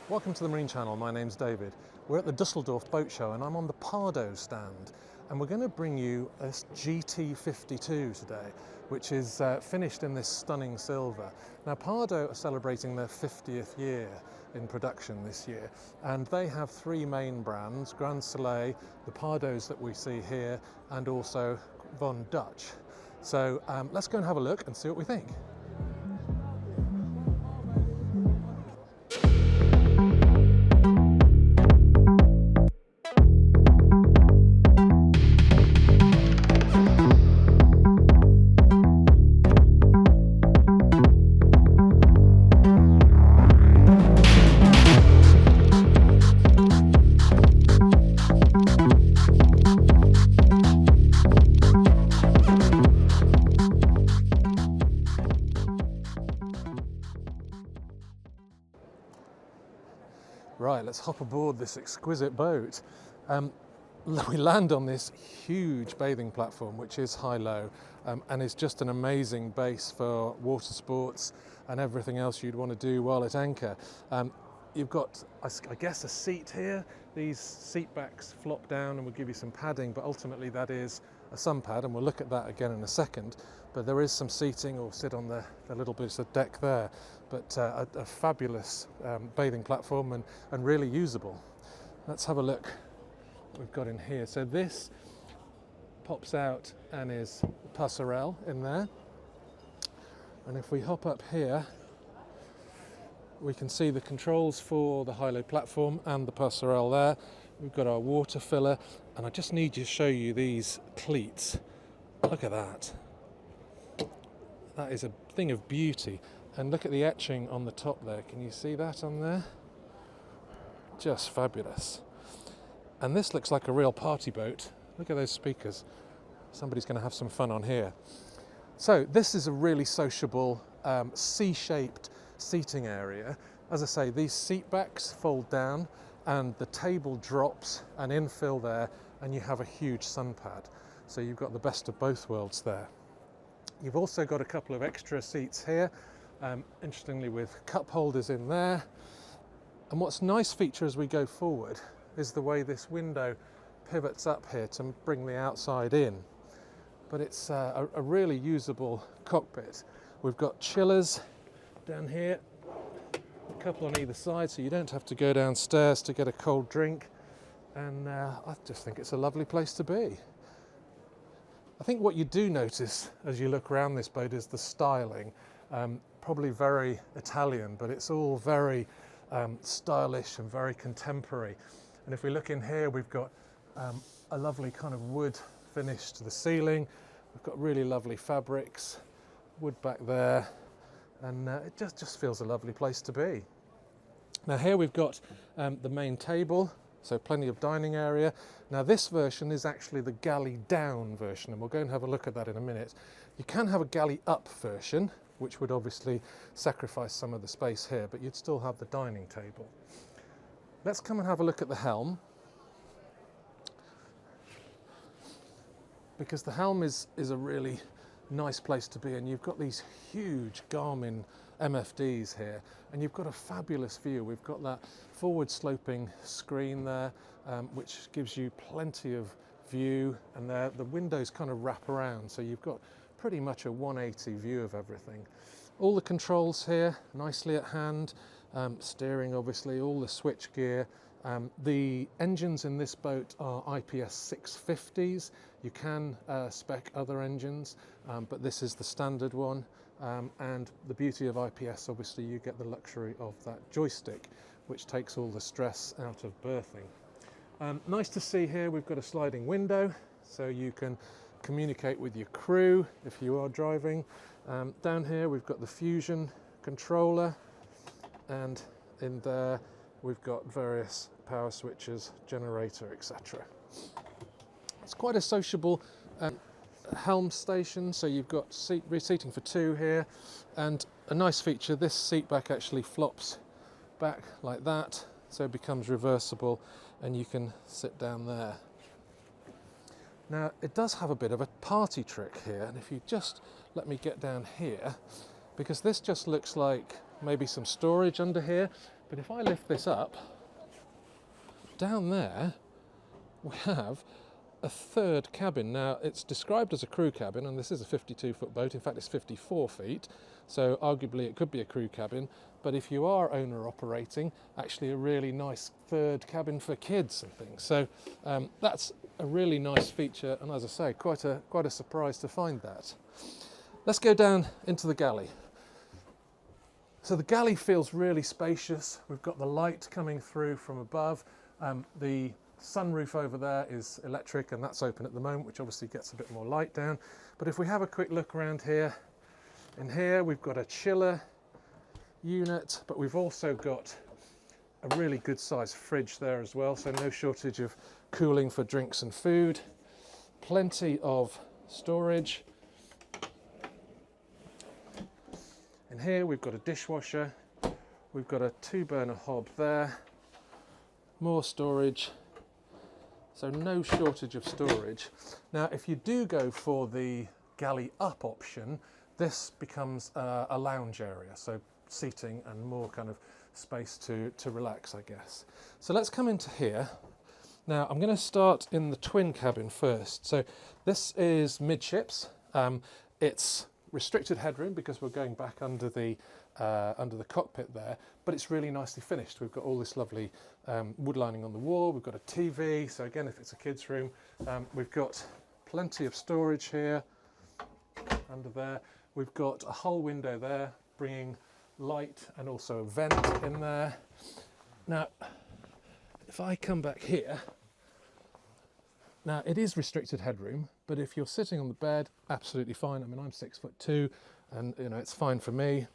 Welcome to the Marine Channel, my name's David. We're at the Dusseldorf Boat Show and I'm on the Pardo stand, and we're going to bring you this GT52 today, which is finished in this stunning silver. Now Pardo are celebrating their 50th year in production this year, and they have three main brands: Grand Soleil, the Pardos that we see here, and also Von Dutch. So let's go and have a look and see what we think. Right, let's hop aboard this exquisite boat. We land on this huge bathing platform, which is high-low, and is just an amazing base for water sports and everything else you'd want to do while at anchor. You've got, I guess, a seat here. These seat backs flop down and will give you some padding, but ultimately that is a sun pad, and we'll look at that again in a second. But there is some seating, or sit on the little bit of deck there. But a fabulous bathing platform and really usable. Let's have a look what we've got in here. So this pops out and is passerelle in there. And if we hop up here, we can see the controls for the high-low platform and the passerelle there. We've got our water filler, and I just need to show you these cleats. Look at that. That is a thing of beauty. And look at the etching on the top there. Can you see that on there? Just fabulous. And this looks like a real party boat. Look at those speakers. Somebody's going to have some fun on here. So this is a really sociable C-shaped seating area. As I say, these seat backs fold down and the table drops and infill there, and you have a huge sun pad. So you've got the best of both worlds there. You've also got a couple of extra seats here, interestingly with cup holders in there. And what's a nice feature as we go forward is the way this window pivots up here to bring the outside in. But it's a really usable cockpit. We've got chillers down here, a couple on either side, so you don't have to go downstairs to get a cold drink. And I just think it's a lovely place to be. I think what you do notice as you look around this boat is the styling. Probably very Italian, but it's all very stylish and very contemporary. And if we look in here, we've got a lovely kind of wood finish to the ceiling. We've got really lovely fabrics, wood back there, and it just feels a lovely place to be. Now here we've got the main table, so plenty of dining area. Now this version is actually the galley down version, and we'll go and have a look at that in a minute. You can have a galley up version, which would obviously sacrifice some of the space here, but you'd still have the dining table. Let's come and have a look at the helm, because the helm is a really nice place to be, and you've got these huge Garmin MFDs here, and you've got a fabulous view. We've got that forward sloping screen there, which gives you plenty of view, and the windows kind of wrap around, so you've got pretty much a 180 view of everything. All the controls here nicely at hand, steering obviously, all the switch gear. The engines in this boat are IPS 650s. You can spec other engines, but this is the standard one. And the beauty of IPS, obviously, you get the luxury of that joystick, which takes all the stress out of berthing. Nice to see here, we've got a sliding window, so you can communicate with your crew if you are driving. Down here, we've got the Fusion controller, and in there, we've got various power switches, generator, etc. It's quite a sociable helm station, so you've got seating for two here, and a nice feature, this seat back actually flops back like that, so it becomes reversible and you can sit down there. Now it does have a bit of a party trick here, and if you just let me get down here, because this just looks like maybe some storage under here. But if I lift this up, down there we have a third cabin. Now it's described as a crew cabin, and this is a 52-foot boat. In fact, it's 54 feet, so arguably it could be a crew cabin. But if you are owner operating, actually a really nice third cabin for kids and things. So that's a really nice feature, and as I say, quite a surprise to find that. Let's go down into the galley. So the galley feels really spacious. We've got the light coming through from above. The sunroof over there is electric, and that's open at the moment, which obviously gets a bit more light down. But if we have a quick look around here, in here we've got a chiller unit, but we've also got a really good sized fridge there as well, so no shortage of cooling for drinks and food. Plenty of storage. In here we've got a dishwasher, we've got a 2-burner hob there, more storage, so no shortage of storage. Now if you do go for the galley up option, this becomes a lounge area, so seating and more kind of space to relax, I guess. So let's come into here. Now I'm going to start in the twin cabin first. So this is midships. It's restricted headroom because we're going back under the cockpit there, but it's really nicely finished. We've got all this lovely wood lining on the wall. We've got a TV, so again, if it's a kids' room, we've got plenty of storage here under there. We've got a whole window there, bringing light and also a vent in there. Now, if I come back here, now it is restricted headroom, but if you're sitting on the bed, absolutely fine. I mean, I'm 6'2", and you know it's fine for me.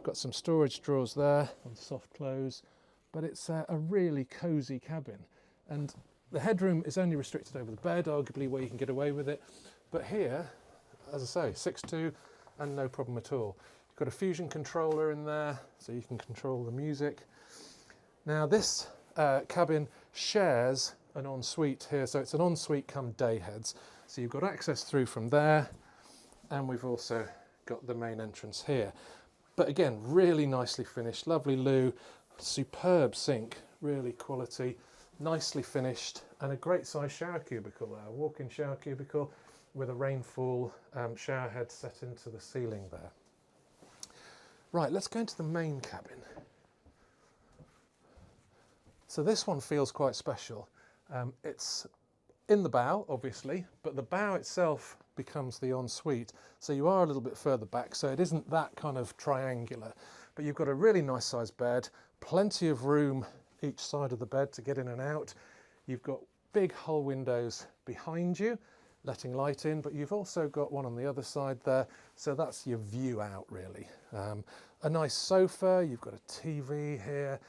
Got some storage drawers there on soft close, but it's a really cosy cabin. And the headroom is only restricted over the bed, arguably where you can get away with it. But here, as I say, 6'2", and no problem at all. You've got a Fusion controller in there, so you can control the music. Now this cabin shares an ensuite here, so it's an ensuite come day heads. So you've got access through from there, and we've also got the main entrance here. But again, really nicely finished, lovely loo, superb sink, really quality, nicely finished, and a great size shower cubicle there, a walk-in shower cubicle with a rainfall shower head set into the ceiling there. Right, let's go into the main cabin. So this one feels quite special. It's in the bow, obviously, but the bow itself becomes the ensuite, so you are a little bit further back, so it isn't that kind of triangular. But you've got a really nice sized bed, plenty of room each side of the bed to get in and out. You've got big hull windows behind you, letting light in, but you've also got one on the other side there, so that's your view out really. A nice sofa, you've got a TV here,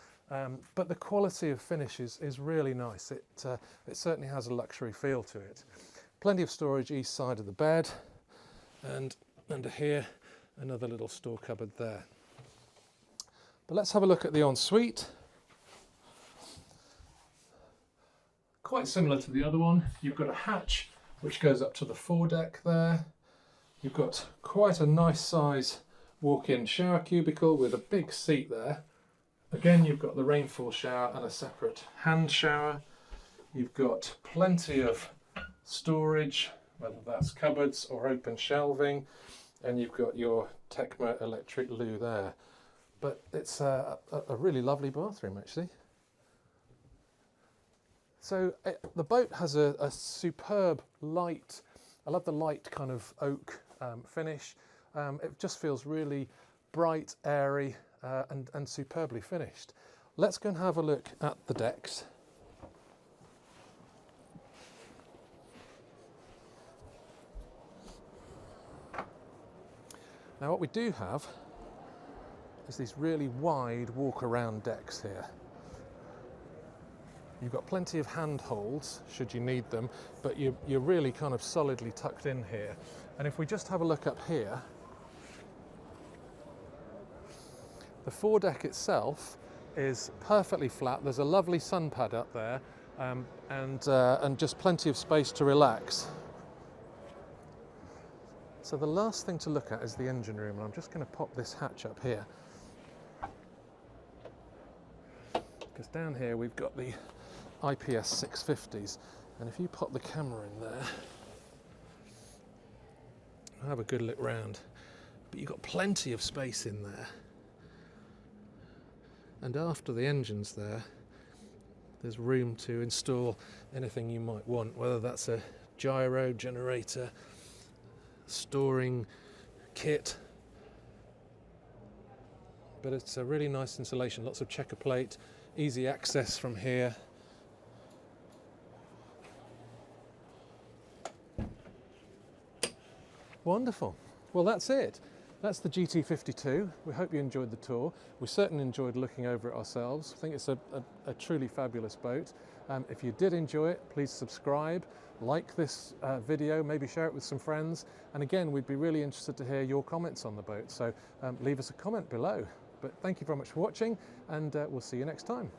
but the quality of finish is really nice. It certainly has a luxury feel to it. Plenty of storage each side of the bed, and under here another little store cupboard there. But let's have a look at the ensuite. Quite similar to the other one. You've got a hatch which goes up to the foredeck there. You've got quite a nice size walk-in shower cubicle with a big seat there. Again, you've got the rainfall shower and a separate hand shower. You've got plenty of storage, whether that's cupboards or open shelving, and you've got your Tecma electric loo there. But it's a really lovely bathroom actually. So the boat has a superb light. I love the light kind of oak finish. It just feels really bright, airy, and superbly finished. Let's go and have a look at the decks. Now what we do have is these really wide walk-around decks here. You've got plenty of handholds should you need them, but you're really kind of solidly tucked in here. And if we just have a look up here, the foredeck itself is perfectly flat. There's a lovely sun pad up there, and just plenty of space to relax. So the last thing to look at is the engine room, and I'm just going to pop this hatch up here. because down here we've got the IPS 650s, and if you pop the camera in there, I'll have a good look round. But you've got plenty of space in there. And after the engine's there, there's room to install anything you might want, whether that's a gyro generator, storing kit. But it's a really nice installation, lots of checker plate, easy access from here. Wonderful. Well, that's it. That's the GT52. We hope you enjoyed the tour. We certainly enjoyed looking over it ourselves. I think it's a truly fabulous boat. If you did enjoy it, please subscribe, like this video, maybe share it with some friends. And again, we'd be really interested to hear your comments on the boat. So leave us a comment below. But thank you very much for watching, and we'll see you next time.